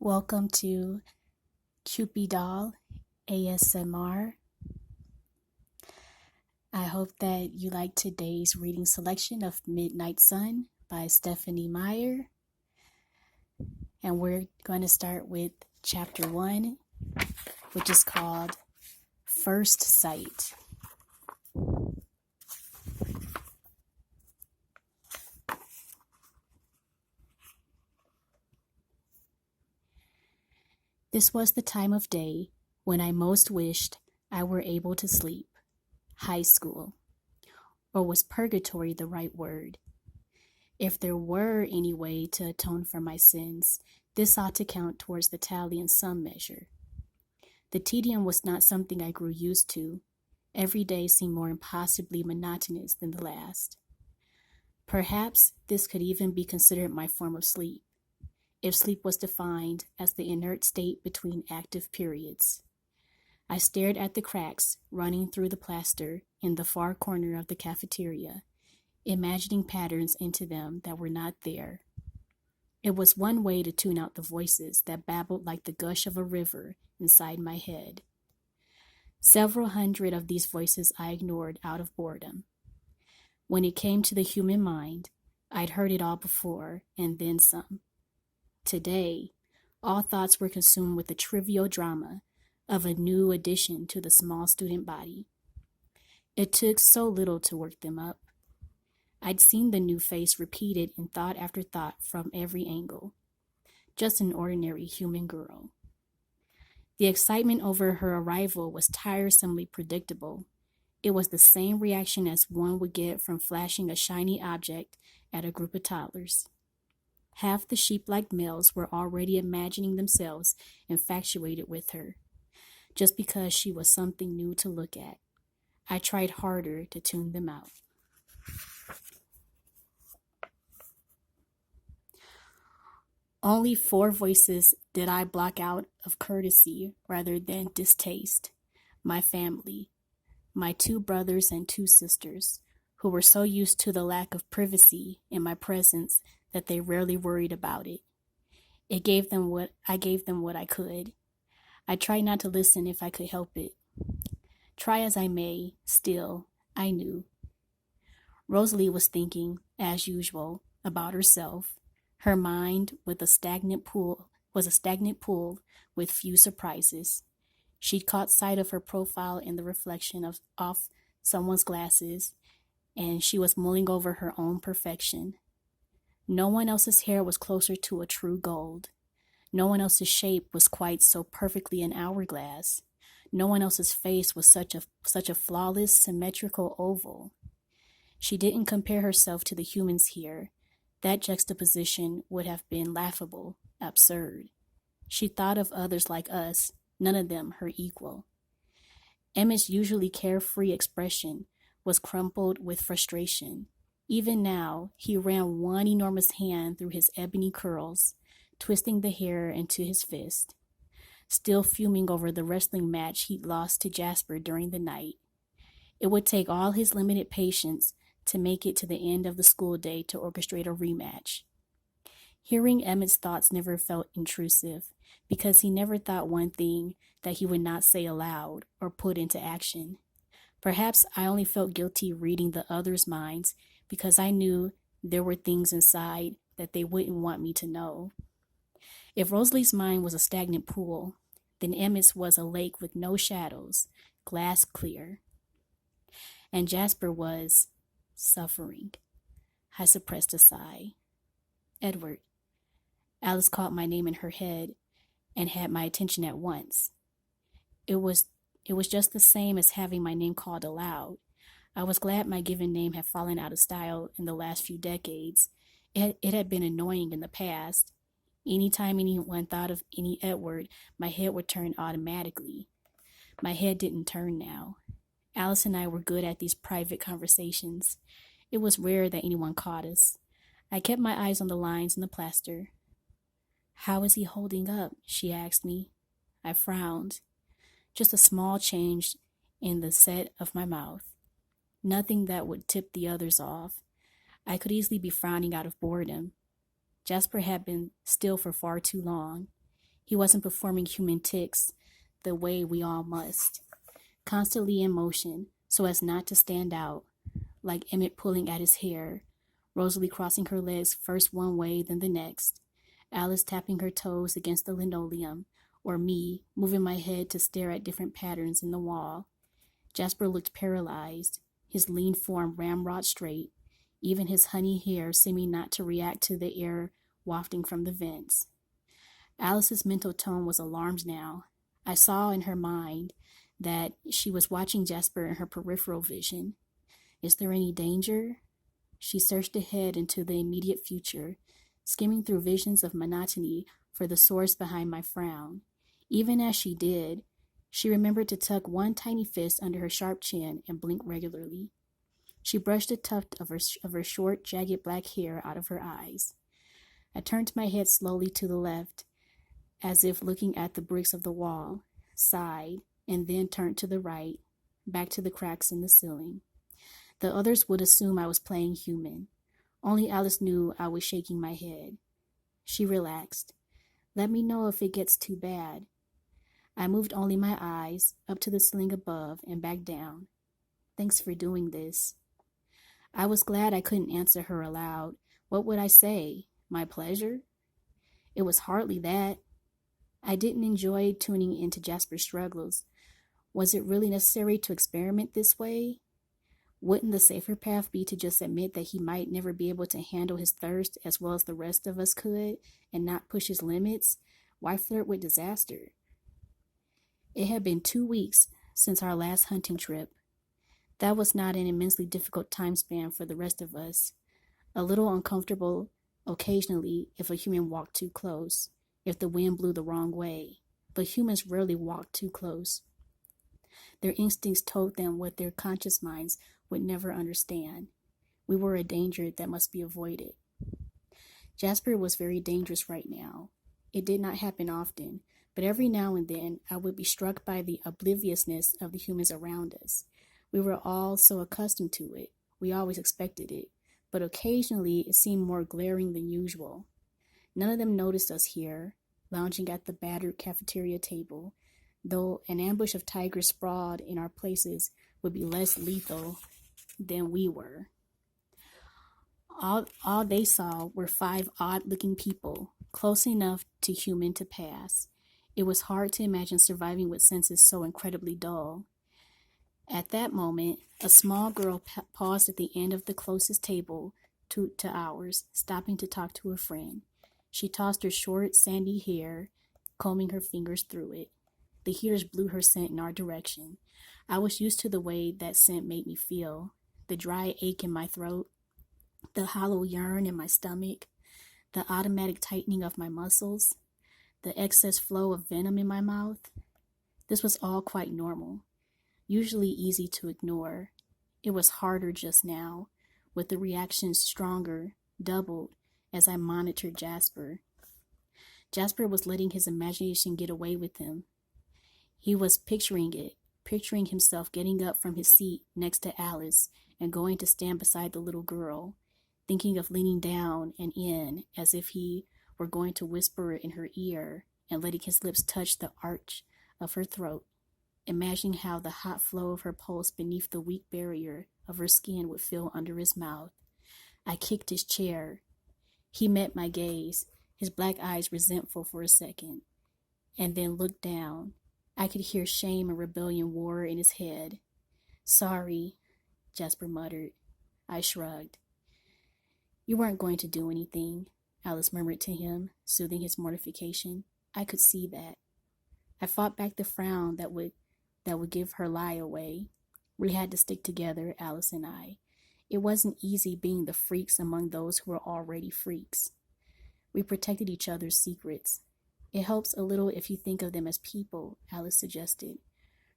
Welcome to Cupid Doll ASMR. I hope that you like today's reading selection of Midnight Sun by Stephanie Meyer. And we're going to start with chapter 1, which is called First Sight. This was the time of day when I most wished I were able to sleep. High school. Or was purgatory the right word? If there were any way to atone for my sins, this ought to count towards the tally in some measure. The tedium was not something I grew used to. Every day seemed more impossibly monotonous than the last. Perhaps this could even be considered my form of sleep, if sleep was defined as the inert state between active periods. I stared at the cracks running through the plaster in the far corner of the cafeteria, imagining patterns into them that were not there. It was one way to tune out the voices that babbled like the gush of a river inside my head. Several hundred of these voices I ignored out of boredom. When it came to the human mind, I'd heard it all before, and then some. Today, all thoughts were consumed with the trivial drama of a new addition to the small student body. It took so little to work them up. I'd seen the new face repeated in thought after thought from every angle. Just an ordinary human girl. The excitement over her arrival was tiresomely predictable. It was the same reaction as one would get from flashing a shiny object at a group of toddlers. Half the sheep-like males were already imagining themselves infatuated with her, just because she was something new to look at. I tried harder to tune them out. Only 4 voices did I block out of courtesy rather than distaste. My family, my 2 brothers and 2 sisters, who were so used to the lack of privacy in my presence that they rarely worried about it. I gave them what I could. I tried not to listen if I could help it. Try as I may, still, I knew. Rosalie was thinking, as usual, about herself. Her mind was a stagnant pool with few surprises. She'd caught sight of her profile in the reflection off someone's glasses, and she was mulling over her own perfection. No one else's hair was closer to a true gold. No one else's shape was quite so perfectly an hourglass. No one else's face was such a flawless, symmetrical oval. She didn't compare herself to the humans here. That juxtaposition would have been laughable, absurd. She thought of others like us, none of them her equal. Emmett's usually carefree expression was crumpled with frustration. Even now, he ran one enormous hand through his ebony curls, twisting the hair into his fist, still fuming over the wrestling match he'd lost to Jasper during the night. It would take all his limited patience to make it to the end of the school day to orchestrate a rematch. Hearing Emmett's thoughts never felt intrusive, because he never thought one thing that he would not say aloud or put into action. Perhaps I only felt guilty reading the others' minds because I knew there were things inside that they wouldn't want me to know. If Rosalie's mind was a stagnant pool, then Emmett's was a lake with no shadows, glass clear. And Jasper was suffering. I suppressed a sigh. Edward. Alice caught my name in her head and had my attention at once. It was just the same as having my name called aloud. I was glad my given name had fallen out of style in the last few decades. It had been annoying in the past. Anytime anyone thought of any Edward, my head would turn automatically. My head didn't turn now. Alice and I were good at these private conversations. It was rare that anyone caught us. I kept my eyes on the lines in the plaster. "How is he holding up?" she asked me. I frowned. Just a small change in the set of my mouth. Nothing that would tip the others off. I could easily be frowning out of boredom. Jasper had been still for far too long. He wasn't performing human tics the way we all must, constantly in motion so as not to stand out, like Emmett pulling at his hair, Rosalie crossing her legs first one way, then the next, Alice tapping her toes against the linoleum, or me moving my head to stare at different patterns in the wall. Jasper looked paralyzed, his lean form ramrod straight, even his honey hair seeming not to react to the air wafting from the vents. Alice's mental tone was alarmed now. I saw in her mind that she was watching Jasper in her peripheral vision. Is there any danger? She searched ahead into the immediate future, skimming through visions of monotony for the source behind my frown. Even as she did, she remembered to tuck one tiny fist under her sharp chin and blink regularly. She brushed a tuft of her short, jagged black hair out of her eyes. I turned my head slowly to the left, as if looking at the bricks of the wall, sighed, and then turned to the right, back to the cracks in the ceiling. The others would assume I was playing human. Only Alice knew I was shaking my head. She relaxed. Let me know if it gets too bad. I moved only my eyes up to the ceiling above and back down. Thanks for doing this. I was glad I couldn't answer her aloud. What would I say? My pleasure? It was hardly that. I didn't enjoy tuning into Jasper's struggles. Was it really necessary to experiment this way? Wouldn't the safer path be to just admit that he might never be able to handle his thirst as well as the rest of us could and not push his limits? Why flirt with disaster? It had been 2 weeks since our last hunting trip. That was not an immensely difficult time span for the rest of us. A little uncomfortable occasionally if a human walked too close, if the wind blew the wrong way. But humans rarely walked too close. Their instincts told them what their conscious minds would never understand. We were a danger that must be avoided. Jasper was very dangerous right now. It did not happen often, but every now and then I would be struck by the obliviousness of the humans around us. We were all so accustomed to it. We always expected it, but occasionally it seemed more glaring than usual. None of them noticed us here, lounging at the battered cafeteria table, though an ambush of tigers sprawled in our places would be less lethal than we were. All they saw were 5 odd-looking people, close enough to human to pass. It was hard to imagine surviving with senses so incredibly dull. At that moment, a small girl paused at the end of the closest table to ours, stopping to talk to a friend. She tossed her short, sandy hair, combing her fingers through it. The heaters blew her scent in our direction. I was used to the way that scent made me feel. The dry ache in my throat, the hollow yearn in my stomach, the automatic tightening of my muscles, the excess flow of venom in my mouth. This was all quite normal, usually easy to ignore. It was harder just now, with the reactions stronger, doubled, as I monitored Jasper. Jasper was letting his imagination get away with him. He was picturing himself getting up from his seat next to Alice and going to stand beside the little girl, thinking of leaning down and in as if he were going to whisper in her ear and letting his lips touch the arch of her throat, imagining how the hot flow of her pulse beneath the weak barrier of her skin would feel under his mouth. I kicked his chair. He met my gaze, his black eyes resentful for a second, and then looked down. I could hear shame and rebellion war in his head. Sorry, Jasper muttered. I shrugged. You weren't going to do anything, Alice murmured to him, soothing his mortification. I could see that. I fought back the frown that would give her lie away. We had to stick together, Alice and I. It wasn't easy being the freaks among those who were already freaks. We protected each other's secrets. It helps a little if you think of them as people, Alice suggested,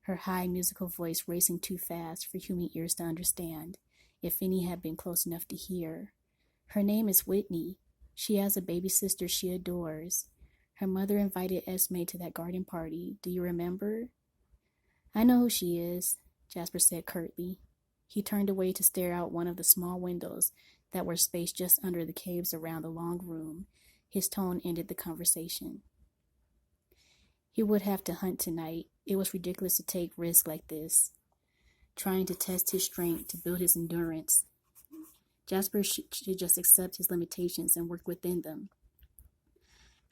her high musical voice racing too fast for human ears to understand, if any had been close enough to hear. Her name is Whitney. She has a baby sister she adores. Her mother invited Esme to that garden party. Do you remember? I know who she is, Jasper said curtly. He turned away to stare out one of the small windows that were spaced just under the caves around the long room. His tone ended the conversation. He would have to hunt tonight. It was ridiculous to take risks like this, trying to test his strength to build his endurance. Jasper should just accept his limitations and work within them.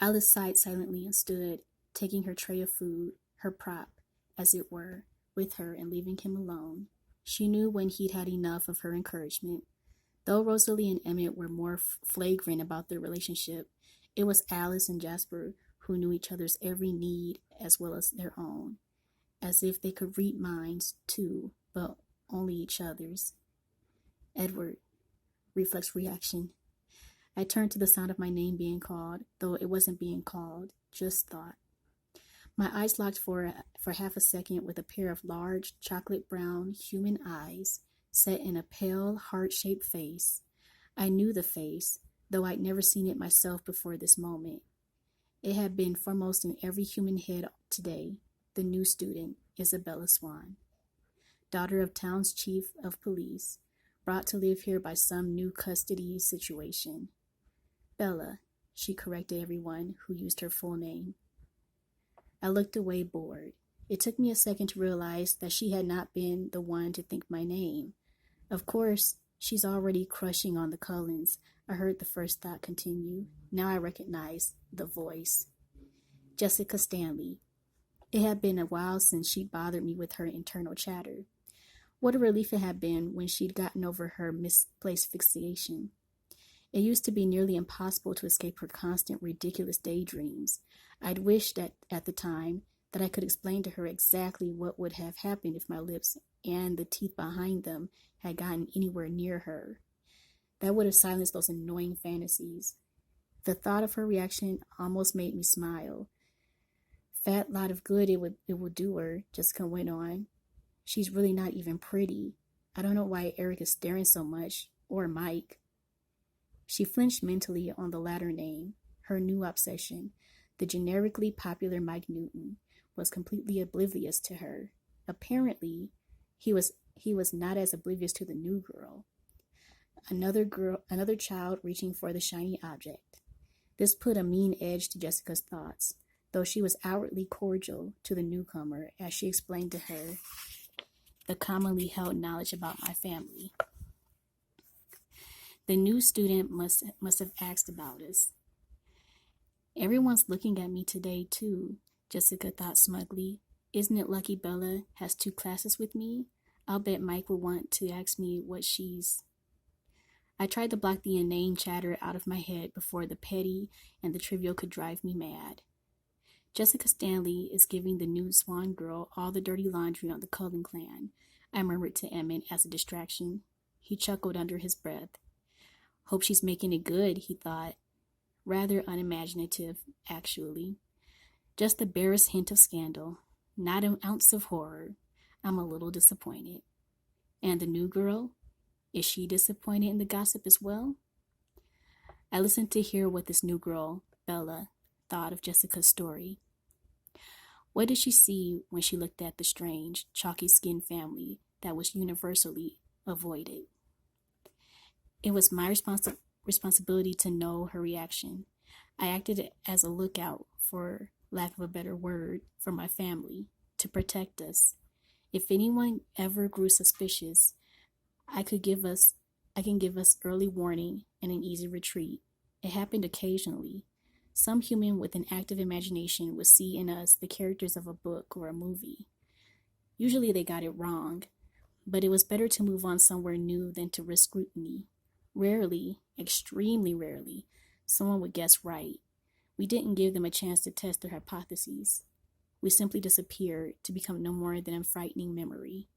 Alice sighed silently and stood, taking her tray of food, her prop, as it were, with her and leaving him alone. She knew when he'd had enough of her encouragement. Though Rosalie and Emmett were more flagrant about their relationship, it was Alice and Jasper who knew each other's every need as well as their own, as if they could read minds, too, but only each other's. Edward. Reflex reaction. I turned to the sound of my name being called, though it wasn't being called, just thought. My eyes locked for half a second with a pair of large, chocolate-brown human eyes set in a pale, heart-shaped face. I knew the face, though I'd never seen it myself before this moment. It had been foremost in every human head today, the new student, Isabella Swan, daughter of town's chief of police, brought to live here by some new custody situation. Bella, she corrected everyone who used her full name. I looked away, bored. It took me a second to realize that she had not been the one to think my name. Of course, she's already crushing on the Cullens, I heard the first thought continue. Now I recognized the voice. Jessica Stanley. It had been a while since she'd bothered me with her internal chatter. What a relief it had been when she'd gotten over her misplaced fixation. It used to be nearly impossible to escape her constant, ridiculous daydreams. I'd wished at the time that I could explain to her exactly what would have happened if my lips and the teeth behind them had gotten anywhere near her. That would have silenced those annoying fantasies. The thought of her reaction almost made me smile. Fat lot of good it would do her, Jessica went on. She's really not even pretty. I don't know why Eric is staring so much, or Mike. She flinched mentally on the latter name. Her new obsession, the generically popular Mike Newton, was completely oblivious to her. Apparently, he was not as oblivious to the new girl. Another child reaching for the shiny object. This put a mean edge to Jessica's thoughts, though she was outwardly cordial to the newcomer as she explained to her the commonly held knowledge about my family. The new student must have asked about us. Everyone's looking at me today, too, Jessica thought smugly. Isn't it lucky Bella has 2 classes with me? I'll bet Mike will want to ask me what she's... I tried to block the inane chatter out of my head before the petty and the trivial could drive me mad. Jessica Stanley is giving the new Swan girl all the dirty laundry on the Cullen clan, I murmured to Emmett as a distraction. He chuckled under his breath. Hope she's making it good, he thought. Rather unimaginative, actually. Just the barest hint of scandal. Not an ounce of horror. I'm a little disappointed. And the new girl? Is she disappointed in the gossip as well? I listened to hear what this new girl, Bella, thought of Jessica's story. What did she see when she looked at the strange, chalky-skinned family that was universally avoided? It was my responsibility to know her reaction. I acted as a lookout, for lack of a better word, for my family, to protect us. If anyone ever grew suspicious, I can give us early warning and an easy retreat. It happened occasionally. Some human with an active imagination would see in us the characters of a book or a movie. Usually they got it wrong, but it was better to move on somewhere new than to risk scrutiny. Rarely, extremely rarely, someone would guess right. We didn't give them a chance to test their hypotheses. We simply disappeared to become no more than a frightening memory.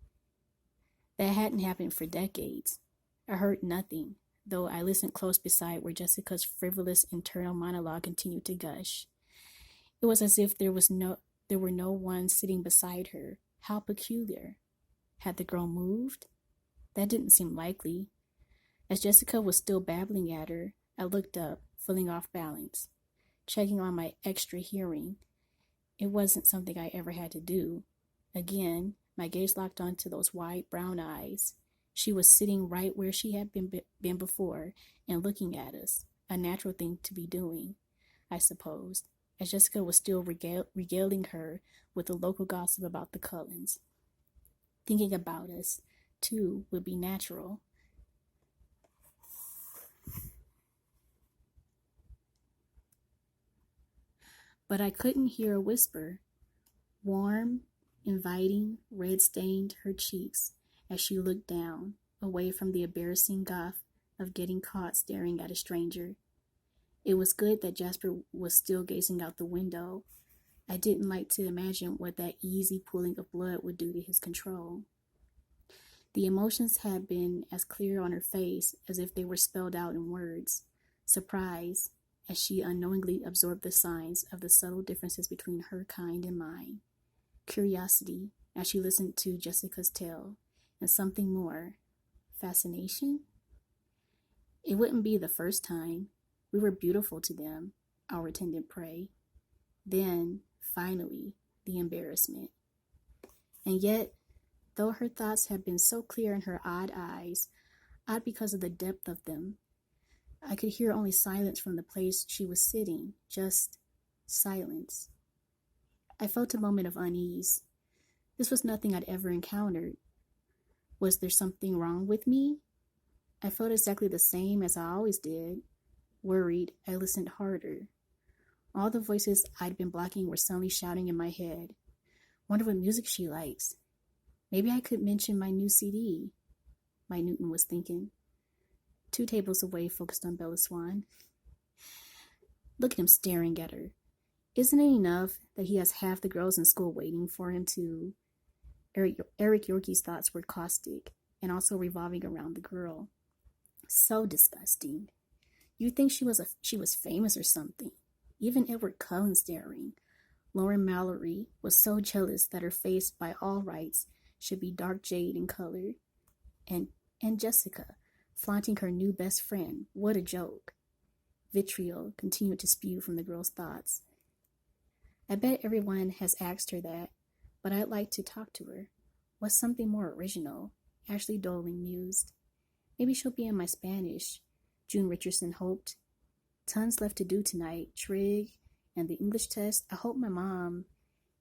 That hadn't happened for decades. I heard nothing, though I listened close beside where Jessica's frivolous internal monologue continued to gush. It was as if there were no one sitting beside her. How peculiar. Had the girl moved? That didn't seem likely. As Jessica was still babbling at her, I looked up, feeling off balance, checking on my extra hearing. It wasn't something I ever had to do. Again, my gaze locked onto those wide brown eyes. She was sitting right where she had been before and looking at us, a natural thing to be doing, I supposed. as Jessica was still regaling her with the local gossip about the Cullens. Thinking about us, too, would be natural. But I couldn't hear a whisper. Warm, inviting, red stained her cheeks as she looked down, away from the embarrassing guff of getting caught staring at a stranger. It was good that Jasper was still gazing out the window. I didn't like to imagine what that easy pooling of blood would do to his control. The emotions had been as clear on her face as if they were spelled out in words. Surprise, as she unknowingly absorbed the signs of the subtle differences between her kind and mine. Curiosity, as she listened to Jessica's tale, and something more. Fascination? It wouldn't be the first time. We were beautiful to them, our attendant prey. Then, finally, the embarrassment. And yet, though her thoughts had been so clear in her odd eyes, odd because of the depth of them, I could hear only silence from the place she was sitting, just silence. I felt a moment of unease. This was nothing I'd ever encountered. Was there something wrong with me? I felt exactly the same as I always did. Worried, I listened harder. All the voices I'd been blocking were suddenly shouting in my head. Wonder what music she likes. Maybe I could mention my new CD, my Newton was thinking. 2 tables away, focused on Bella Swan. Look at him staring at her. Isn't it enough that he has half the girls in school waiting for him to... Eric Yorkie's thoughts were caustic and also revolving around the girl. So disgusting. You'd think she was famous or something. Even Edward Cullen staring. Lauren Mallory was so jealous that her face, by all rights, should be dark jade in color. And Jessica, flaunting her new best friend. What a joke. Vitriol continued to spew from the girl's thoughts. I bet everyone has asked her that, but I'd like to talk to her. What's something more original? Ashley Doling mused. Maybe she'll be in my Spanish, June Richardson hoped. Tons left to do tonight. Trig and the English test. I hope my mom,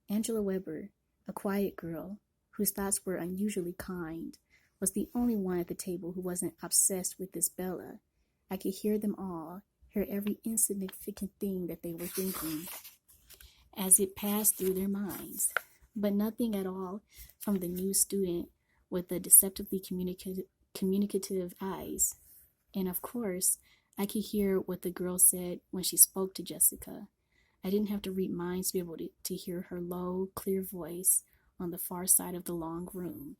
Angela Weber, a quiet girl whose thoughts were unusually kind, was the only one at the table who wasn't obsessed with this Bella. I could hear them all, hear every insignificant thing that they were thinking as it passed through their minds, but nothing at all from the new student with the deceptively communicative eyes. And of course, I could hear what the girl said when she spoke to Jessica. I didn't have to read minds to be able to hear her low, clear voice on the far side of the long room.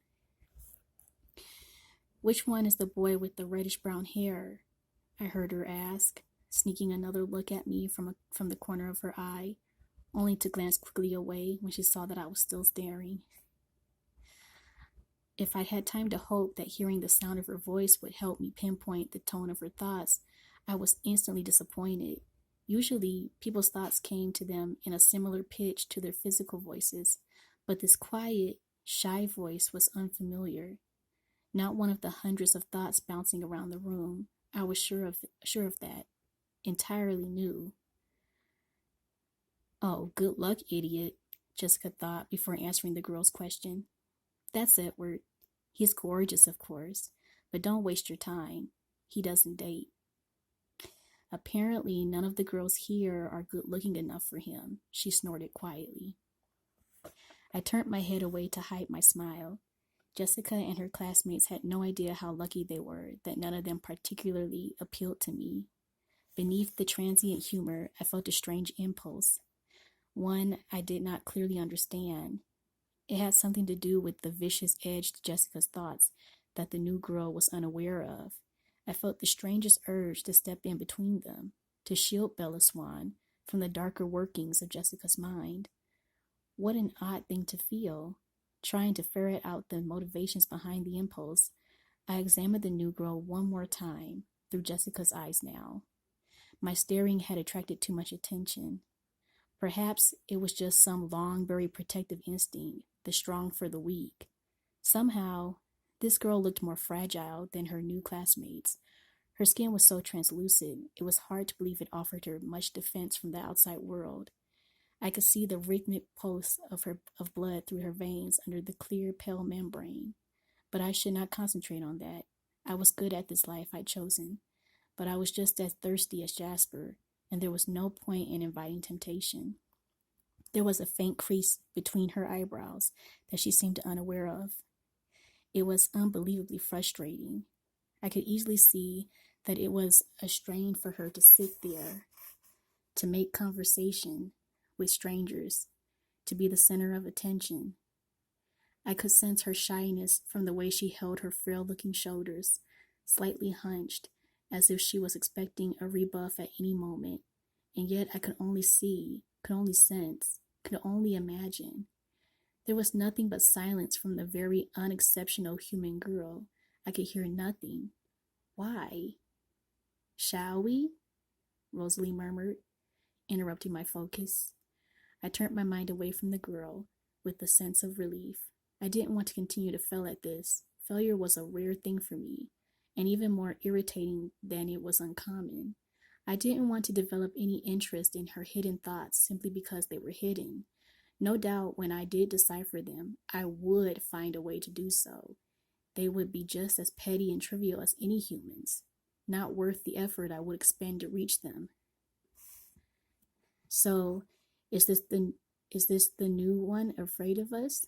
Which one is the boy with the reddish-brown hair? I heard her ask, sneaking another look at me from the corner of her eye, only to glance quickly away when she saw that I was still staring. If I'd had time to hope that hearing the sound of her voice would help me pinpoint the tone of her thoughts, I was instantly disappointed. Usually, people's thoughts came to them in a similar pitch to their physical voices, but this quiet, shy voice was unfamiliar. Not one of the hundreds of thoughts bouncing around the room. I was sure of that. Entirely new. Oh, good luck, idiot, Jessica thought before answering the girl's question. That's Edward. He's gorgeous, of course, but don't waste your time. He doesn't date. Apparently, none of the girls here are good-looking enough for him, she snorted quietly. I turned my head away to hide my smile. Jessica and her classmates had no idea how lucky they were that none of them particularly appealed to me. Beneath the transient humor, I felt a strange impulse, one I did not clearly understand. It had something to do with the vicious edge to Jessica's thoughts that the new girl was unaware of. I felt the strangest urge to step in between them, to shield Bella Swan from the darker workings of Jessica's mind. What an odd thing to feel. Trying to ferret out the motivations behind the impulse, I examined the new girl one more time, through Jessica's eyes now. My staring had attracted too much attention. Perhaps it was just some long, buried protective instinct, the strong for the weak. Somehow, this girl looked more fragile than her new classmates. Her skin was so translucent, it was hard to believe it offered her much defense from the outside world. I could see the rhythmic pulse of blood through her veins under the clear, pale membrane. But I should not concentrate on that. I was good at this life I'd chosen, but I was just as thirsty as Jasper, and there was no point in inviting temptation. There was a faint crease between her eyebrows that she seemed unaware of. It was unbelievably frustrating. I could easily see that it was a strain for her to sit there, to make conversation with strangers, to be the center of attention. I could sense her shyness from the way she held her frail-looking shoulders, slightly hunched, as if she was expecting a rebuff at any moment, and yet I could only see, could only sense, could only imagine. There was nothing but silence from the very unexceptional human girl. I could hear nothing. Why? Shall we? Rosalie murmured, interrupting my focus. I turned my mind away from the girl with a sense of relief. I didn't want to continue to fail at this. Failure was a rare thing for me, and even more irritating than it was uncommon. I didn't want to develop any interest in her hidden thoughts simply because they were hidden. No doubt when I did decipher them, I would find a way to do so. They would be just as petty and trivial as any humans, not worth the effort I would expend to reach them. So, is this the new one afraid of us?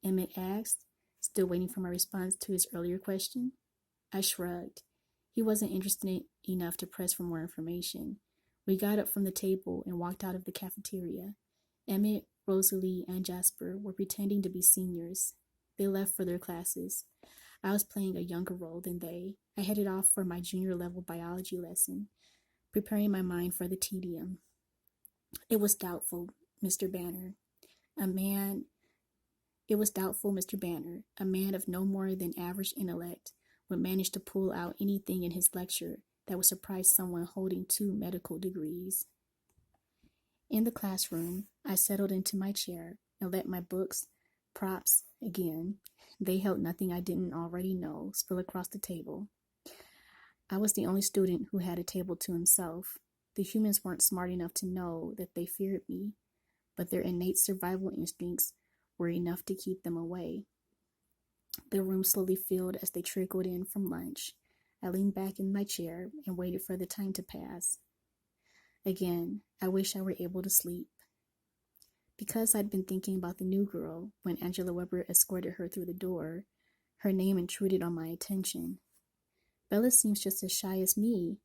Emmett asked, still waiting for my response to his earlier question. I shrugged. He wasn't interested enough to press for more information. We got up from the table and walked out of the cafeteria. Emmett, Rosalie, and Jasper were pretending to be seniors. They left for their classes. I was playing a younger role than they. I headed off for my junior level biology lesson, preparing my mind for the tedium. It was doubtful, Mr. Banner, a man of no more than average intellect, would manage to pull out anything in his lecture that would surprise someone holding 2 medical degrees. In the classroom, I settled into my chair and let my books, props, again, they held nothing I didn't already know, spill across the table. I was the only student who had a table to himself. The humans weren't smart enough to know that they feared me, but their innate survival instincts were enough to keep them away. The room slowly filled as they trickled in from lunch. I leaned back in my chair and waited for the time to pass. Again, I wish I were able to sleep. Because I'd been thinking about the new girl when Angela Weber escorted her through the door, her name intruded on my attention. Bella seems just as shy as me.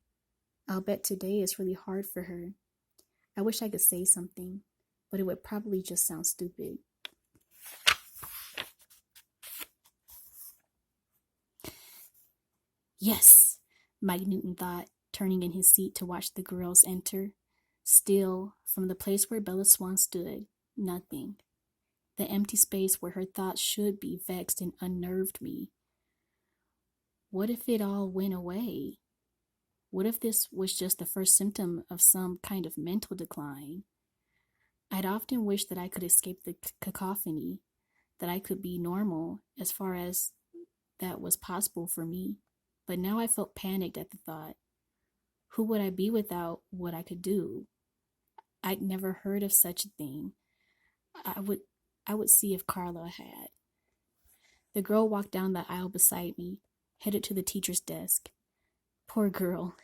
I'll bet today is really hard for her. I wish I could say something, but it would probably just sound stupid. Yes, Mike Newton thought, turning in his seat to watch the girls enter. Still, from the place where Bella Swan stood, nothing. The empty space where her thoughts should be vexed and unnerved me. What if it all went away? What if this was just the first symptom of some kind of mental decline? I'd often wished that I could escape the cacophony, that I could be normal as far as that was possible for me. But now I felt panicked at the thought. Who would I be without what I could do? I'd never heard of such a thing. I would see if Carla had. The girl walked down the aisle beside me, headed to the teacher's desk. Poor girl.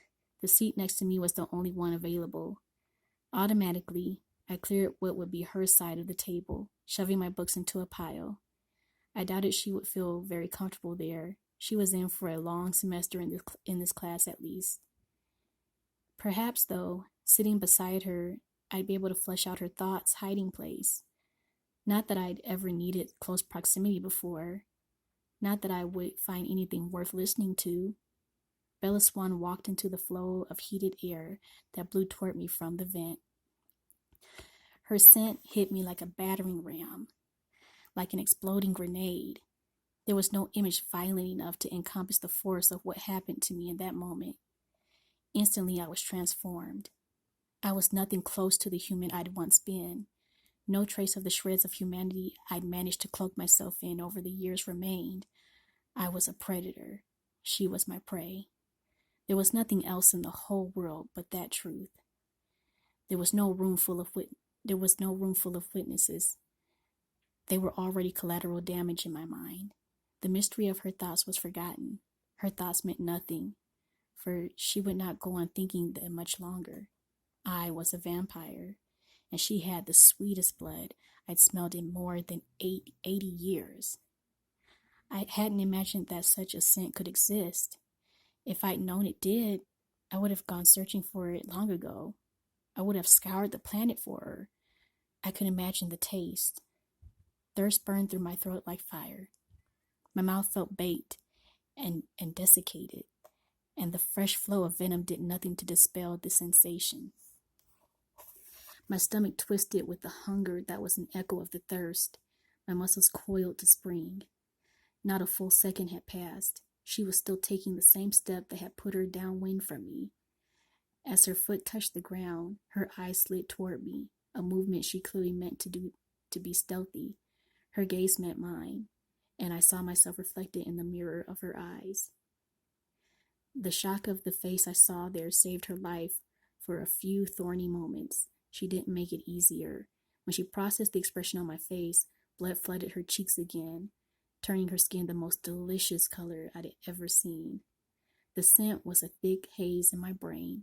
The seat next to me was the only one available. Automatically, I cleared what would be her side of the table, shoving my books into a pile. I doubted she would feel very comfortable there. She was in for a long semester in this class at least. Perhaps, though, sitting beside her, I'd be able to flesh out her thoughts' hiding place. Not that I'd ever needed close proximity before. Not that I would find anything worth listening to. Bella Swan walked into the flow of heated air that blew toward me from the vent. Her scent hit me like a battering ram, like an exploding grenade. There was no image violent enough to encompass the force of what happened to me in that moment. Instantly, I was transformed. I was nothing close to the human I'd once been. No trace of the shreds of humanity I'd managed to cloak myself in over the years remained. I was a predator. She was my prey. There was nothing else in the whole world but that truth. There was no room full of witnesses. They were already collateral damage in my mind. The mystery of her thoughts was forgotten. Her thoughts meant nothing, for she would not go on thinking them much longer. I was a vampire, and she had the sweetest blood I'd smelled in more than 80 years. I hadn't imagined that such a scent could exist. If I'd known it did, I would have gone searching for it long ago. I would have scoured the planet for her. I could imagine the taste. Thirst burned through my throat like fire. My mouth felt baked and desiccated, and the fresh flow of venom did nothing to dispel the sensation. My stomach twisted with the hunger that was an echo of the thirst. My muscles coiled to spring. Not a full second had passed. She was still taking the same step that had put her downwind from me. As her foot touched the ground, her eyes slid toward me, a movement she clearly meant to be stealthy. Her gaze met mine, and I saw myself reflected in the mirror of her eyes. The shock of the face I saw there saved her life for a few thorny moments. She didn't make it easier. When she processed the expression on my face, blood flooded her cheeks again, turning her skin the most delicious color I'd ever seen. The scent was a thick haze in my brain.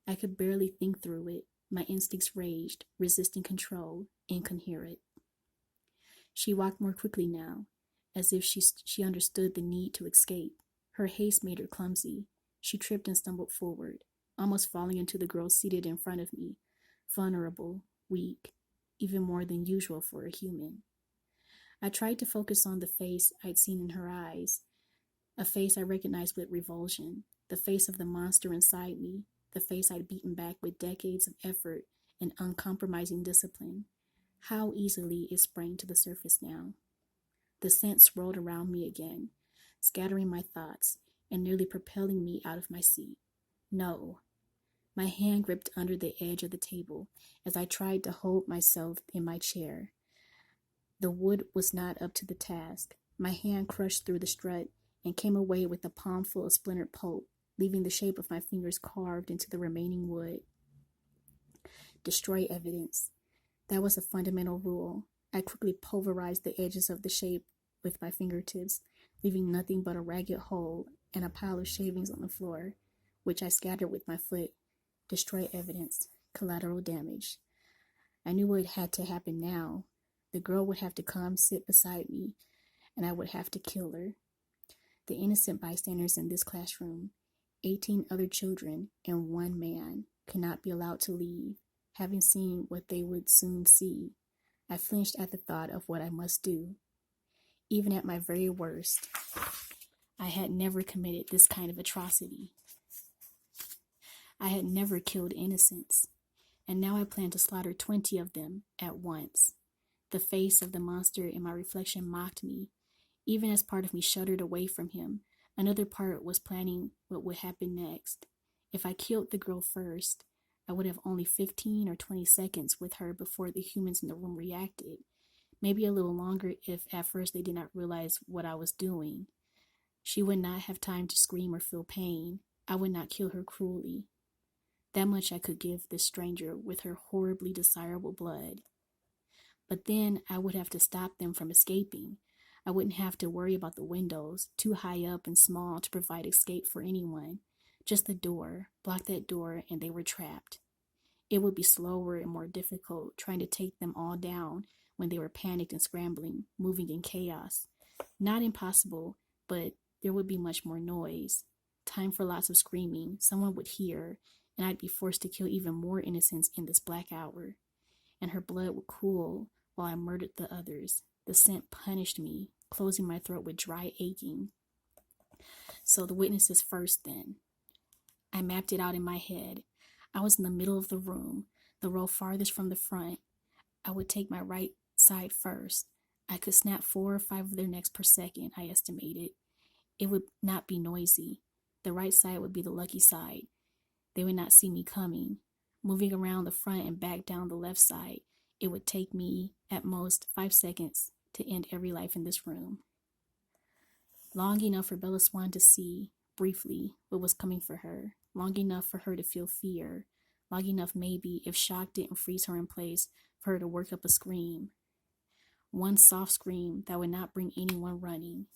I could barely think through it. My instincts raged, resisting control, incoherent. She walked more quickly now, as if she understood the need to escape. Her haste made her clumsy. She tripped and stumbled forward, almost falling into the girl seated in front of me, vulnerable, weak, even more than usual for a human. I tried to focus on the face I'd seen in her eyes, a face I recognized with revulsion, the face of the monster inside me, the face I'd beaten back with decades of effort and uncompromising discipline. How easily it sprang to the surface now. The scent swirled around me again, scattering my thoughts and nearly propelling me out of my seat. No. My hand gripped under the edge of the table as I tried to hold myself in my chair. The wood was not up to the task. My hand crushed through the strut and came away with a palm full of splintered pulp, leaving the shape of my fingers carved into the remaining wood. Destroy evidence. That was a fundamental rule. I quickly pulverized the edges of the shape with my fingertips, leaving nothing but a ragged hole and a pile of shavings on the floor, which I scattered with my foot. Destroy evidence. Collateral damage. I knew what had to happen now. The girl would have to come sit beside me, and I would have to kill her. The innocent bystanders in this classroom, 18 other children and one man, cannot be allowed to leave, having seen what they would soon see. I flinched at the thought of what I must do. Even at my very worst, I had never committed this kind of atrocity. I had never killed innocents, and now I planned to slaughter 20 of them at once. The face of the monster in my reflection mocked me. Even as part of me shuddered away from him, another part was planning what would happen next. If I killed the girl first, I would have only 15 or 20 seconds with her before the humans in the room reacted. Maybe a little longer if at first they did not realize what I was doing. She would not have time to scream or feel pain. I would not kill her cruelly. That much I could give this stranger with her horribly desirable blood. But then I would have to stop them from escaping. I wouldn't have to worry about the windows, too high up and small to provide escape for anyone. Just the door. Block that door and they were trapped. It would be slower and more difficult trying to take them all down when they were panicked and scrambling, moving in chaos. Not impossible, but there would be much more noise. Time for lots of screaming. Someone would hear, and I'd be forced to kill even more innocents in this black hour. And her blood would cool while I murdered the others. The scent punished me, closing my throat with dry aching. So the witnesses first then. I mapped it out in my head. I was in the middle of the room, the row farthest from the front. I would take my right side first. I could snap 4 or 5 of their necks per second, I estimated. It would not be noisy. The right side would be the lucky side. They would not see me coming. Moving around the front and back down the left side, it would take me, at most, 5 seconds to end every life in this room. Long enough for Bella Swan to see, briefly, what was coming for her. Long enough for her to feel fear. long enough maybe, if shock didn't freeze her in place, for her to work up a scream. One soft scream that would not bring anyone running.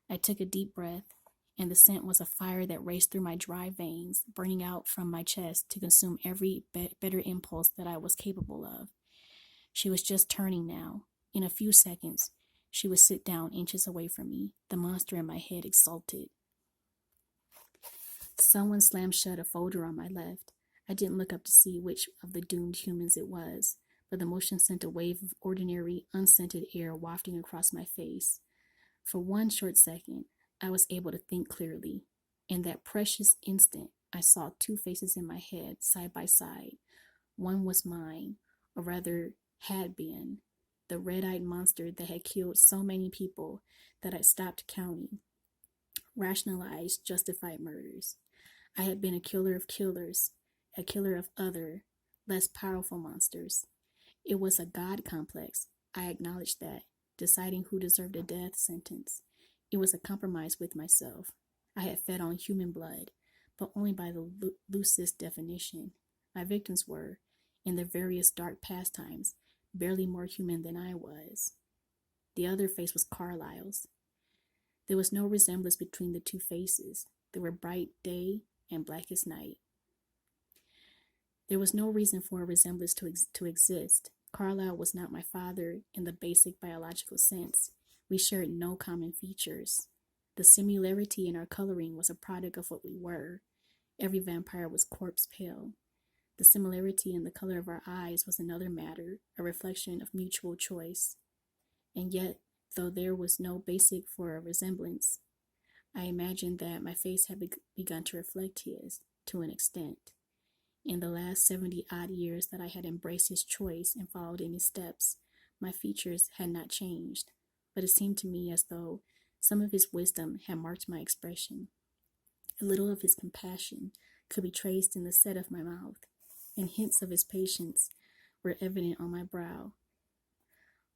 I took a deep breath, and the scent was a fire that raced through my dry veins, burning out from my chest to consume every better impulse that I was capable of. She was just turning now. In a few seconds, she would sit down inches away from me. The monster in my head exulted. Someone slammed shut a folder on my left. I didn't look up to see which of the doomed humans it was, but the motion sent a wave of ordinary, unscented air wafting across my face. For one short second, I was able to think clearly. In that precious instant, I saw two faces in my head, side by side. One was mine, or rather had been, the red-eyed monster that had killed so many people that I'd stopped counting. Rationalized, justified murders. I had been a killer of killers, a killer of other, less powerful monsters. It was a God complex. I acknowledged that, deciding who deserved a death sentence. It was a compromise with myself. I had fed on human blood, but only by the loosest definition. My victims were, in their various dark pastimes, barely more human than I was. The other face was Carlyle's. There was no resemblance between the two faces. They were bright day and black as night. There was no reason for a resemblance to exist. Carlyle was not my father in the basic biological sense. We shared no common features. The similarity in our coloring was a product of what we were. Every vampire was corpse pale. The similarity in the color of our eyes was another matter, a reflection of mutual choice. And yet, though there was no basis for a resemblance, I imagined that my face had begun to reflect his, to an extent. In the last 70-odd years that I had embraced his choice and followed in his steps, my features had not changed, but it seemed to me as though some of his wisdom had marked my expression. A little of his compassion could be traced in the set of my mouth, and hints of his patience were evident on my brow.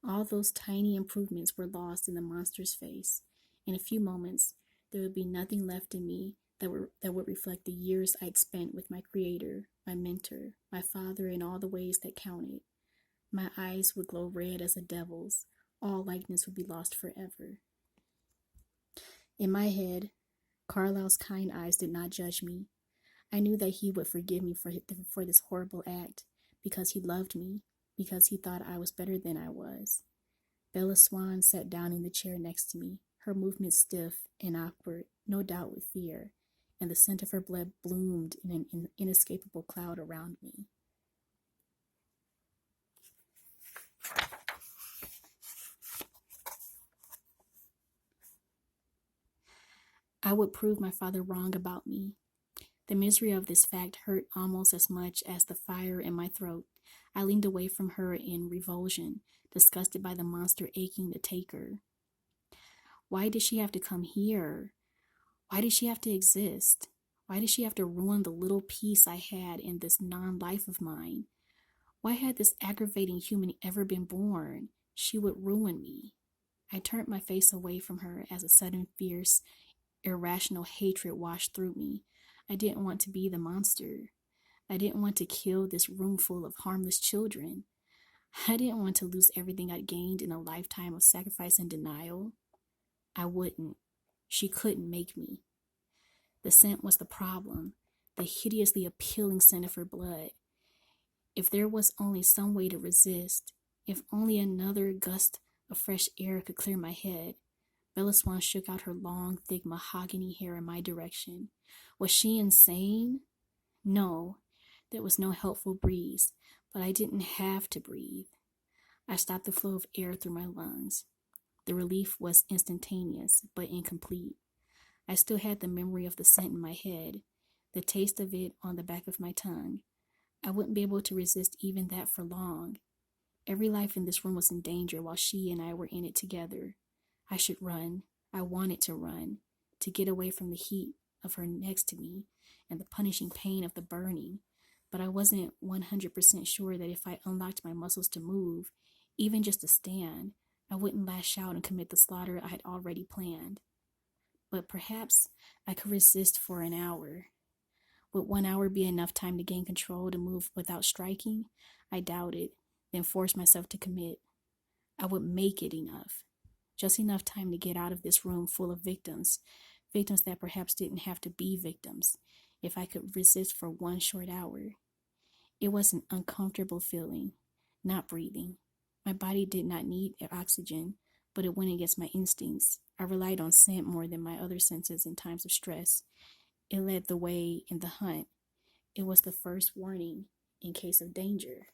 All those tiny improvements were lost in the monster's face. In a few moments, there would be nothing left in me that would reflect the years I'd spent with my creator, my mentor, my father in all the ways that counted. My eyes would glow red as a devil's. All likeness would be lost forever. In my head, Carlyle's kind eyes did not judge me. I knew that he would forgive me for this horrible act, because he loved me, because he thought I was better than I was. Bella Swan sat down in the chair next to me, her movements stiff and awkward, no doubt with fear, and the scent of her blood bloomed in an inescapable cloud around me. I would prove my father wrong about me. The misery of this fact hurt almost as much as the fire in my throat. I leaned away from her in revulsion, disgusted by the monster aching to take her. Why did she have to come here? Why did she have to exist? Why did she have to ruin the little peace I had in this non-life of mine? Why had this aggravating human ever been born? She would ruin me. I turned my face away from her as a sudden fierce, irrational hatred washed through me. I didn't want to be the monster. I didn't want to kill this room full of harmless children. I didn't want to lose everything I'd gained in a lifetime of sacrifice and denial. I wouldn't. She couldn't make me. The scent was the problem, the hideously appealing scent of her blood. If there was only some way to resist, if only another gust of fresh air could clear my head. Bella Swan shook out her long, thick mahogany hair in my direction. Was she insane? No, there was no helpful breeze, but I didn't have to breathe. I stopped the flow of air through my lungs. The relief was instantaneous, but incomplete. I still had the memory of the scent in my head, the taste of it on the back of my tongue. I wouldn't be able to resist even that for long. Every life in this room was in danger while she and I were in it together. I should run. I wanted to run, to get away from the heat of her next to me and the punishing pain of the burning. But I wasn't 100% sure that if I unlocked my muscles to move, even just to stand, I wouldn't lash out and commit the slaughter I had already planned. But perhaps I could resist for an hour. Would 1 hour be enough time to gain control to move without striking? I doubted, then forced myself to commit. I would make it enough. Just enough time to get out of this room full of victims, victims that perhaps didn't have to be victims, if I could resist for 1 short hour. It was an uncomfortable feeling, not breathing. My body did not need oxygen, but it went against my instincts. I relied on scent more than my other senses in times of stress. It led the way in the hunt. It was the first warning in case of danger.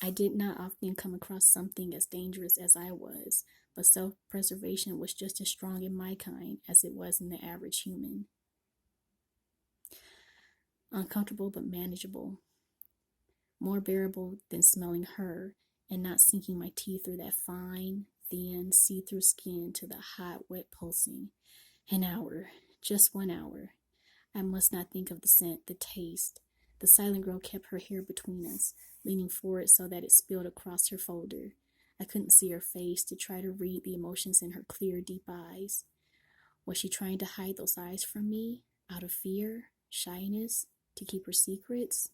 I did not often come across something as dangerous as I was, but self-preservation was just as strong in my kind as it was in the average human. Uncomfortable but manageable. More bearable than smelling her and not sinking my teeth through that fine, thin, see-through skin to the hot, wet pulsing. An hour, just 1 hour. I must not think of the scent, the taste. The silent girl kept her hair between us, leaning forward so that it spilled across her folder. I couldn't see her face to try to read the emotions in her clear, deep eyes. Was she trying to hide those eyes from me, out of fear, shyness, to keep her secrets?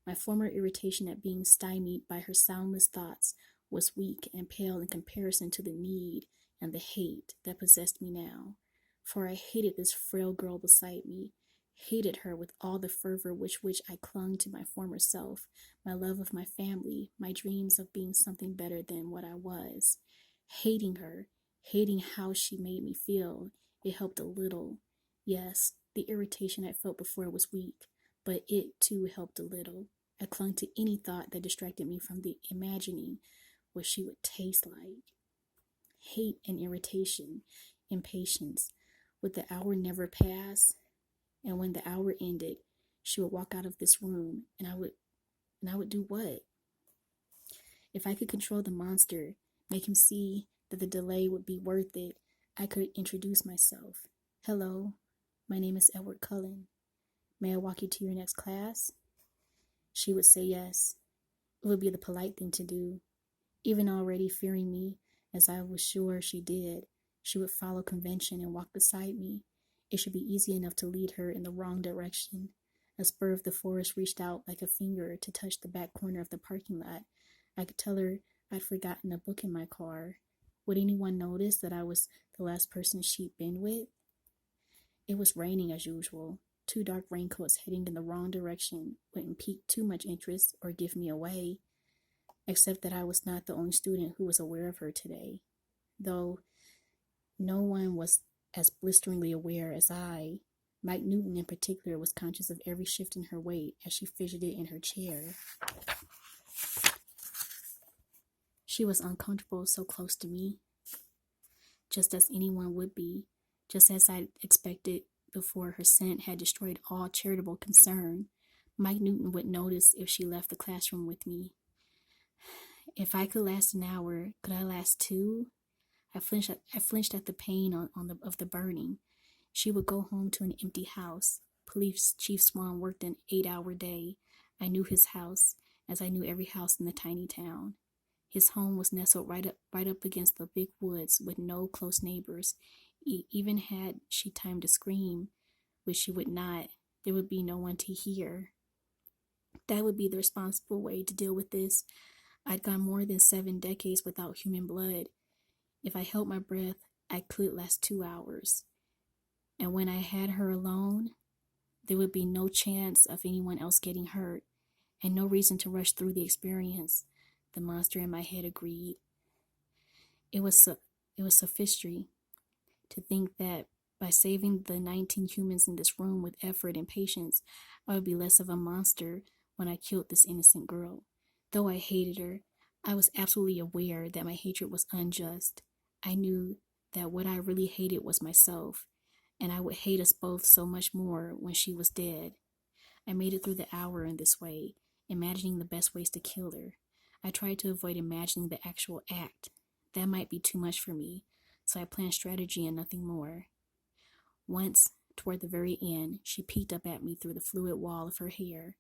My former irritation at being stymied by her soundless thoughts was weak and pale in comparison to the need and the hate that possessed me now. For I hated this frail girl beside me, hated her with all the fervor with which I clung to my former self, my love of my family, my dreams of being something better than what I was. Hating her, hating how she made me feel, it helped a little. Yes, the irritation I felt before was weak, but it too helped a little. I clung to any thought that distracted me from the imagining what she would taste like. Hate and irritation, impatience. Would the hour never pass? And when the hour ended, she would walk out of this room, and I would do what? If I could control the monster, make him see that the delay would be worth it, I could introduce myself. Hello, my name is Edward Cullen. May I walk you to your next class? She would say yes. It would be the polite thing to do. Even already fearing me, as I was sure she did, she would follow convention and walk beside me. It should be easy enough to lead her in the wrong direction. A spur of the forest reached out like a finger to touch the back corner of the parking lot. I could tell her I'd forgotten a book in my car. Would anyone notice that I was the last person she'd been with? It was raining as usual. 2 dark raincoats heading in the wrong direction wouldn't pique too much interest or give me away, except that I was not the only student who was aware of her today, though no one was as blisteringly aware as I. Mike Newton in particular was conscious of every shift in her weight as she fidgeted in her chair. She was uncomfortable so close to me, just as anyone would be, just as I'd expected before her scent had destroyed all charitable concern. Mike Newton would notice if she left the classroom with me. If I could last an hour, could I last 2? I flinched at the pain of the burning. She would go home to an empty house. Police Chief Swan worked an 8-hour day. I knew his house, as I knew every house in the tiny town. His home was nestled right up against the big woods with no close neighbors. Even had she time to scream, which she would not, there would be no one to hear. That would be the responsible way to deal with this. I'd gone more than 7 decades without human blood. If I held my breath, I could last 2 hours. And when I had her alone, there would be no chance of anyone else getting hurt, and no reason to rush through the experience, the monster in my head agreed. It was sophistry to think that by saving the 19 humans in this room with effort and patience, I would be less of a monster when I killed this innocent girl. Though I hated her, I was absolutely aware that my hatred was unjust. I knew that what I really hated was myself, and I would hate us both so much more when she was dead. I made it through the hour in this way, imagining the best ways to kill her. I tried to avoid imagining the actual act. That might be too much for me, so I planned strategy and nothing more. Once, toward the very end, she peeked up at me through the fluid wall of her hair.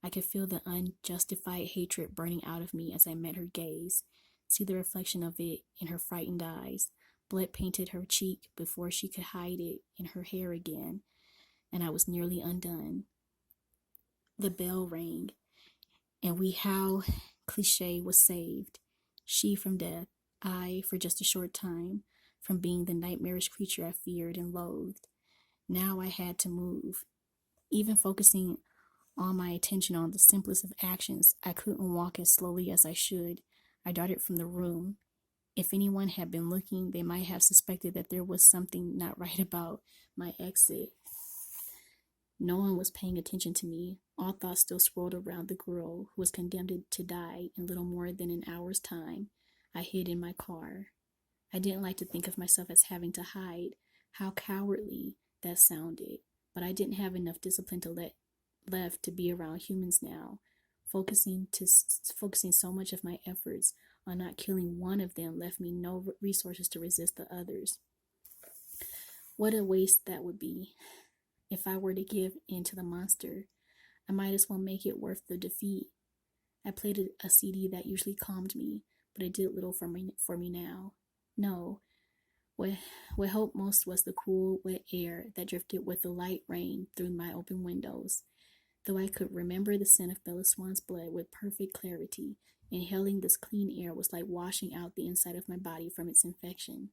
I could feel the unjustified hatred burning out of me as I met her gaze, see the reflection of it in her frightened eyes. Blood painted her cheek before she could hide it in her hair again. and I was nearly undone. The bell rang, and we how cliche was saved. She from death, I for just a short time, from being the nightmarish creature I feared and loathed. Now I had to move. Even focusing all my attention on the simplest of actions, I couldn't walk as slowly as I should. I darted from the room. If anyone had been looking, they might have suspected that there was something not right about my exit. No one was paying attention to me. All thoughts still swirled around the girl who was condemned to die in little more than an hour's time. I hid in my car. I didn't like to think of myself as having to hide. How cowardly that sounded. But I didn't have enough discipline left to be around humans now. Focusing so much of my efforts on not killing one of them left me no resources to resist the others. What a waste that would be. If I were to give in to the monster, I might as well make it worth the defeat. I played a CD that usually calmed me, but it did little for me now. No, what helped most was the cool, wet air that drifted with the light rain through my open windows. Though I could remember the scent of Bella Swan's blood with perfect clarity, inhaling this clean air was like washing out the inside of my body from its infection.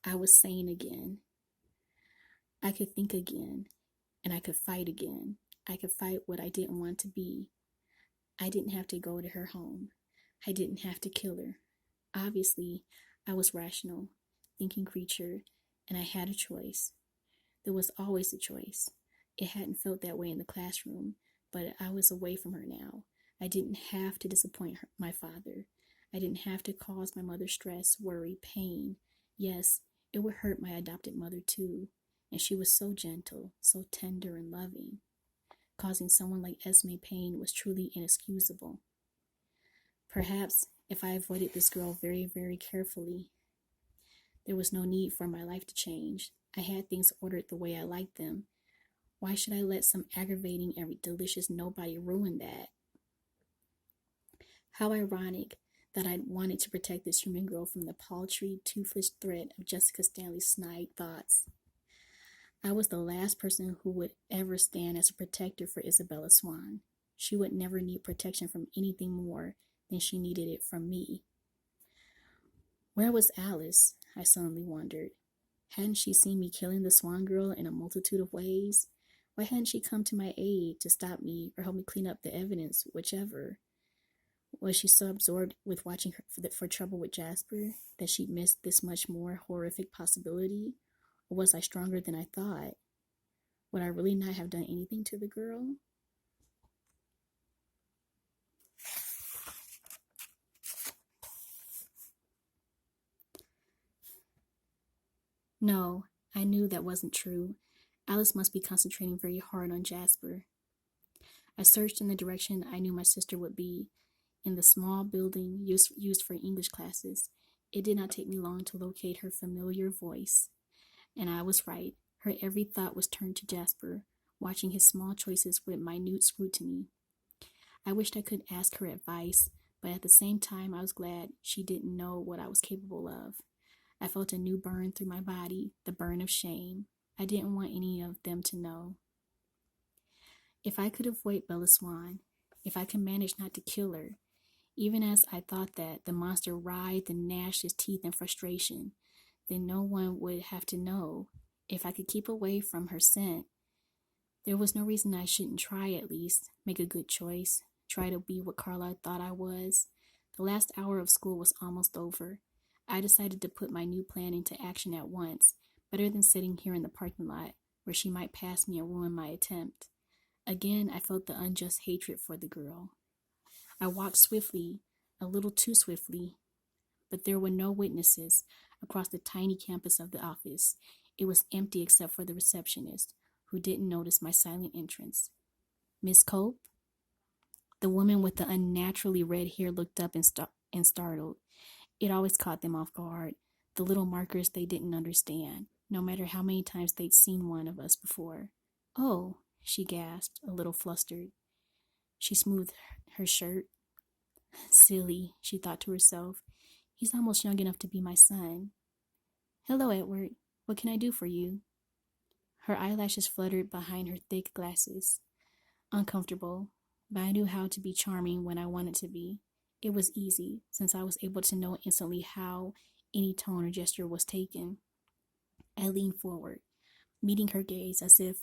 I was sane again. I could think again, and I could fight again. I could fight what I didn't want to be. I didn't have to go to her home. I didn't have to kill her. Obviously, I was rational, thinking creature, and I had a choice. There was always a choice. It hadn't felt that way in the classroom, but I was away from her now. I didn't have to disappoint my father. I didn't have to cause my mother stress, worry, pain. Yes, it would hurt my adopted mother too. And she was so gentle, so tender and loving. Causing someone like Esme pain was truly inexcusable. Perhaps if I avoided this girl very, very carefully, there was no need for my life to change. I had things ordered the way I liked them. Why should I let some aggravating and delicious nobody ruin that? How ironic that I wanted to protect this human girl from the paltry, toothless threat of Jessica Stanley's snide thoughts. I was the last person who would ever stand as a protector for Isabella Swan. She would never need protection from anything more than she needed it from me. Where was Alice? I suddenly wondered. Hadn't she seen me killing the Swan girl in a multitude of ways? Why hadn't she come to my aid to stop me or help me clean up the evidence, whichever? Was she so absorbed with watching her for trouble with Jasper that she'd missed this much more horrific possibility? Or was I stronger than I thought? Would I really not have done anything to the girl? No, I knew that wasn't true. Alice must be concentrating very hard on Jasper. I searched in the direction I knew my sister would be, in the small building used for English classes. It did not take me long to locate her familiar voice. And I was right. Her every thought was turned to Jasper, watching his small choices with minute scrutiny. I wished I could ask her advice, but at the same time I was glad she didn't know what I was capable of. I felt a new burn through my body, the burn of shame. I didn't want any of them to know. If I could avoid Bella Swan, if I could manage not to kill her, even as I thought that the monster writhed and gnashed his teeth in frustration, then no one would have to know. If I could keep away from her scent, there was no reason I shouldn't try at least, make a good choice, try to be what Carla thought I was. The last hour of school was almost over. I decided to put my new plan into action at once, better than sitting here in the parking lot, where she might pass me and ruin my attempt. Again, I felt the unjust hatred for the girl. I walked swiftly, a little too swiftly, but there were no witnesses across the tiny campus of the office. It was empty except for the receptionist, who didn't notice my silent entrance. Miss Cope? The woman with the unnaturally red hair looked up and startled. It always caught them off guard, the little markers they didn't understand, no matter how many times they'd seen one of us before. Oh, she gasped, a little flustered. She smoothed her shirt. Silly, she thought to herself. He's almost young enough to be my son. Hello, Edward. What can I do for you? Her eyelashes fluttered behind her thick glasses. Uncomfortable, but I knew how to be charming when I wanted to be. It was easy, since I was able to know instantly how any tone or gesture was taken. I leaned forward, meeting her gaze as if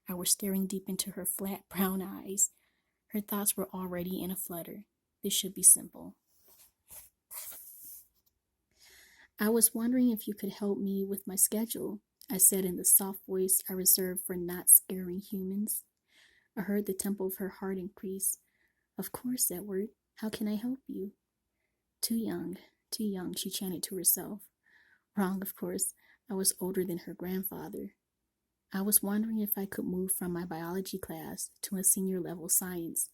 I were staring deep into her flat brown eyes. Her thoughts were already in a flutter. This should be simple. I was wondering if you could help me with my schedule, I said in the soft voice I reserved for not scaring humans. I heard the tempo of her heart increase. Of course, Edward. How can I help you? Too young, she chanted to herself. Wrong, of course. I was older than her grandfather. I was wondering if I could move from my biology class to a senior level science.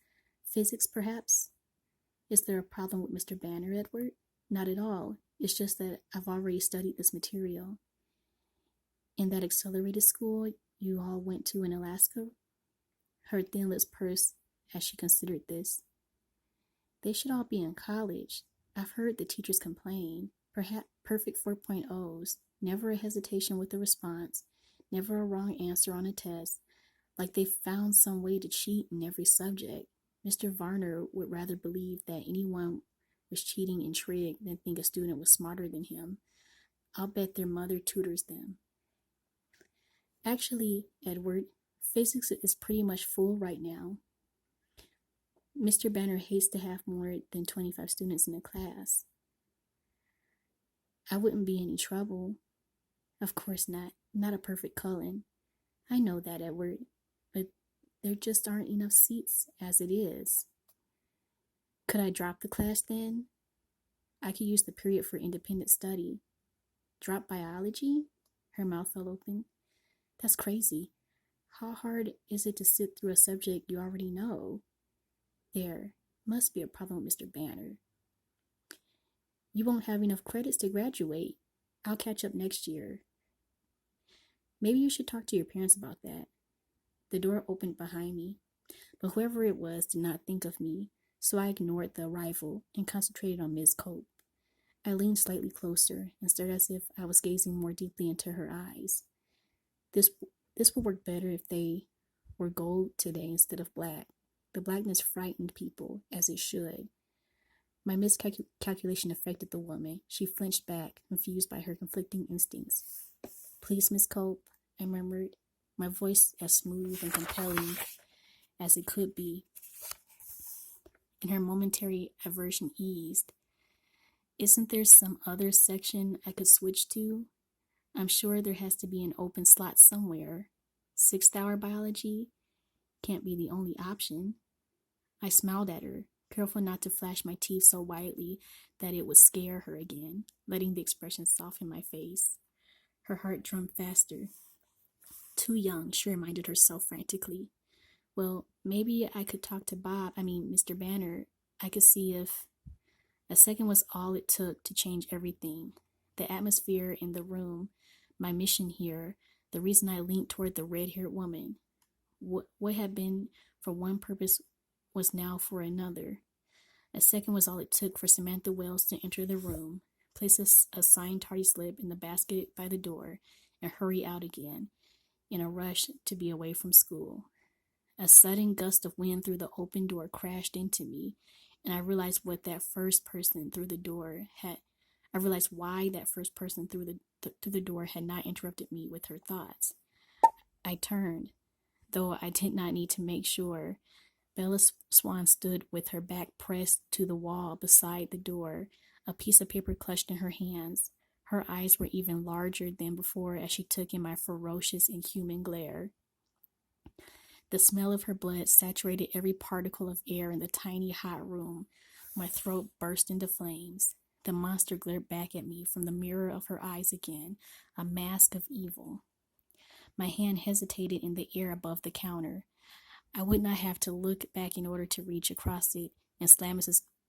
Physics, perhaps? Is there a problem with Mr. Banner, Edward? Not at all. It's just that I've already studied this material. In that accelerated school you all went to in Alaska? Her thin lips pursed as she considered this. They should all be in college. I've heard the teachers complain. Perhaps perfect 4.0s, never a hesitation with a response, never a wrong answer on a test, like they found some way to cheat in every subject. Mr. Varner would rather believe that anyone was cheating in trig than think a student was smarter than him. I'll bet their mother tutors them. Actually, Edward, physics is pretty much full right now. Mr. Banner hates to have more than 25 students in a class. I wouldn't be any trouble. Of course not. Not a perfect Cullen. I know that, Edward, but there just aren't enough seats as it is. Could I drop the class then? I could use the period for independent study. Drop biology? Her mouth fell open. That's crazy. How hard is it to sit through a subject you already know? There must be a problem with Mr. Banner. You won't have enough credits to graduate. I'll catch up next year. Maybe you should talk to your parents about that. The door opened behind me, but whoever it was did not think of me, so I ignored the arrival and concentrated on Ms. Cope. I leaned slightly closer and stared as if I was gazing more deeply into her eyes. This would work better if they were gold today instead of black. The blackness frightened people, as it should. My miscalculation affected the woman. She flinched back, confused by her conflicting instincts. Please, Miss Cope, I murmured, my voice as smooth and compelling as it could be. And her momentary aversion eased. Isn't there some other section I could switch to? I'm sure there has to be an open slot somewhere. 6th-hour biology can't be the only option. I smiled at her, careful not to flash my teeth so widely that it would scare her again, letting the expression soften my face. Her heart drummed faster. Too young, she reminded herself frantically. Well, maybe I could talk to Mr. Banner. I could see if... A second was all it took to change everything. The atmosphere in the room, my mission here, the reason I leaned toward the red-haired woman. What had been for one purpose was now for another. A second was all it took for Samantha Wells to enter the room, place a signed tardy slip in the basket by the door, and hurry out again, in a rush to be away from school. A sudden gust of wind through the open door crashed into me, and I realized why that first person through the door had not interrupted me with her thoughts. I turned, though I did not need to make sure. Bella Swan stood with her back pressed to the wall beside the door, a piece of paper clutched in her hands. Her eyes were even larger than before as she took in my ferocious, inhuman glare. The smell of her blood saturated every particle of air in the tiny, hot room. My throat burst into flames. The monster glared back at me from the mirror of her eyes again, a mask of evil. My hand hesitated in the air above the counter. I would not have to look back in order to reach across it and slam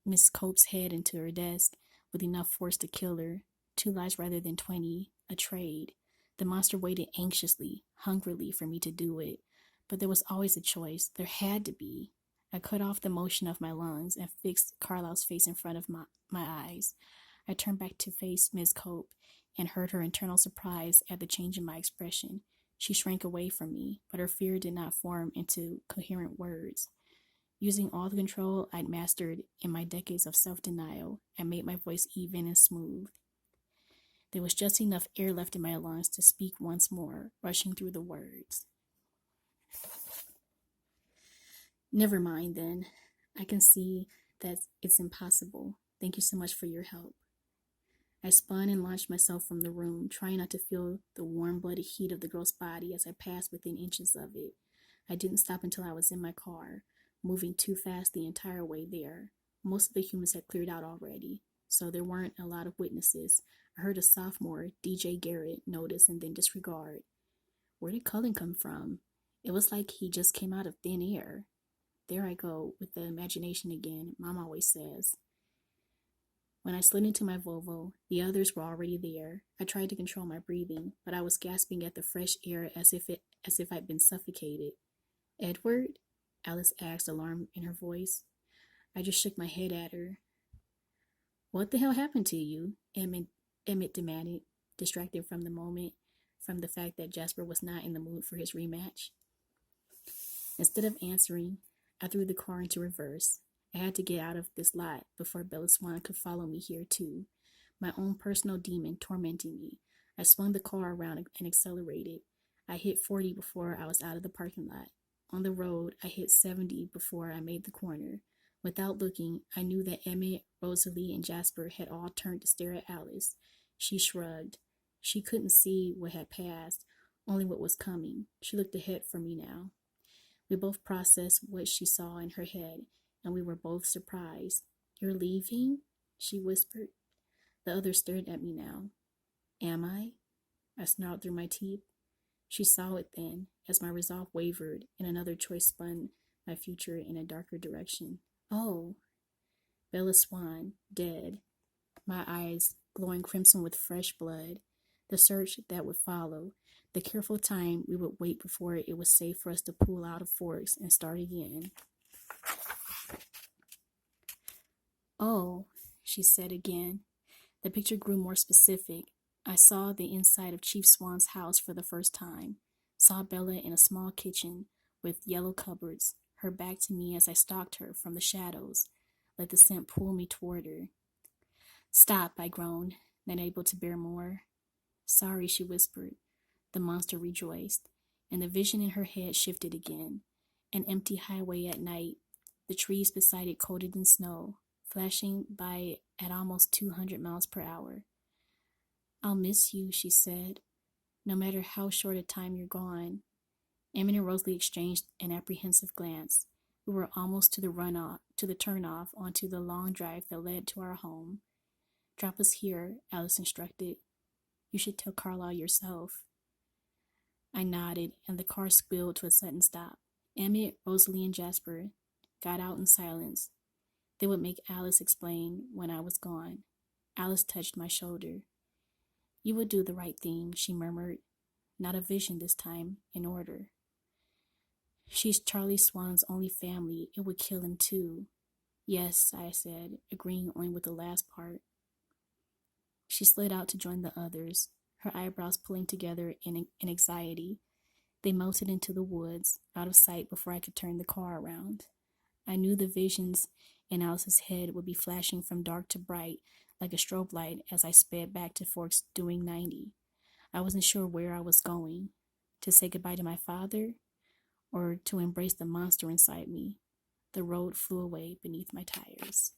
Miss Cope's head into her desk with enough force to kill her. 2 lives rather than 20, a trade. The monster waited anxiously, hungrily for me to do it. But there was always a choice. There had to be. I cut off the motion of my lungs and fixed Carlisle's face in front of my eyes. I turned back to face Miss Cope and heard her internal surprise at the change in my expression. She shrank away from me, but her fear did not form into coherent words. Using all the control I'd mastered in my decades of self-denial, I made my voice even and smooth. There was just enough air left in my lungs to speak once more, rushing through the words. Never mind then. I can see that it's impossible. Thank you so much for your help. I spun and launched myself from the room, trying not to feel the warm-blooded heat of the girl's body as I passed within inches of it. I didn't stop until I was in my car, moving too fast the entire way there. Most of the humans had cleared out already, so there weren't a lot of witnesses. I heard a sophomore, DJ Garrett, notice and then disregard. Where did Cullen come from? It was like he just came out of thin air. There I go, with the imagination again, Mom always says. When I slid into my Volvo, the others were already there. I tried to control my breathing, but I was gasping at the fresh air as if I'd been suffocated. Edward? Alice asked, alarm in her voice. I just shook my head at her. What the hell happened to you? Emmett demanded, distracted from the fact that Jasper was not in the mood for his rematch. Instead of answering, I threw the car into reverse. I had to get out of this lot before Bella Swan could follow me here too. My own personal demon tormenting me. I swung the car around and accelerated. I hit 40 before I was out of the parking lot. On the road, I hit 70 before I made the corner. Without looking, I knew that Emmett, Rosalie, and Jasper had all turned to stare at Alice. She shrugged. She couldn't see what had passed, only what was coming. She looked ahead for me now. We both processed what she saw in her head, and we were both surprised. You're leaving? She whispered. The others stared at me now. Am I? I snarled through my teeth. She saw it then, as my resolve wavered, and another choice spun my future in a darker direction. Oh. Bella Swan, dead. My eyes glowing crimson with fresh blood. The search that would follow. The careful time we would wait before it was safe for us to pull out of Forks and start again. Oh, she said again. The picture grew more specific. I saw the inside of Chief Swan's house for the first time. Saw Bella in a small kitchen with yellow cupboards, her back to me as I stalked her from the shadows. Let the scent pull me toward her. Stop, I groaned, then able to bear more. Sorry, she whispered. The monster rejoiced, and the vision in her head shifted again. An empty highway at night, the trees beside it coated in snow, flashing by at almost 200 miles per hour. I'll miss you, she said, no matter how short a time you're gone. Emmett and Rosalie exchanged an apprehensive glance. We were almost to the turnoff onto the long drive that led to our home. Drop us here, Alice instructed. You should tell Carlisle yourself. I nodded, and the car squealed to a sudden stop. Emmett, Rosalie, and Jasper got out in silence. They would make Alice explain when I was gone. Alice touched my shoulder. You would do the right thing, she murmured. Not a vision this time, in order. She's Charlie Swan's only family. It would kill him too. Yes, I said, agreeing only with the last part. She slid out to join the others, her eyebrows pulling together in anxiety. They melted into the woods, out of sight before I could turn the car around. I knew the visions in Alice's head would be flashing from dark to bright, like a strobe light as I sped back to Forks doing 90. I wasn't sure where I was going, to say goodbye to my father, or to embrace the monster inside me. The road flew away beneath my tires.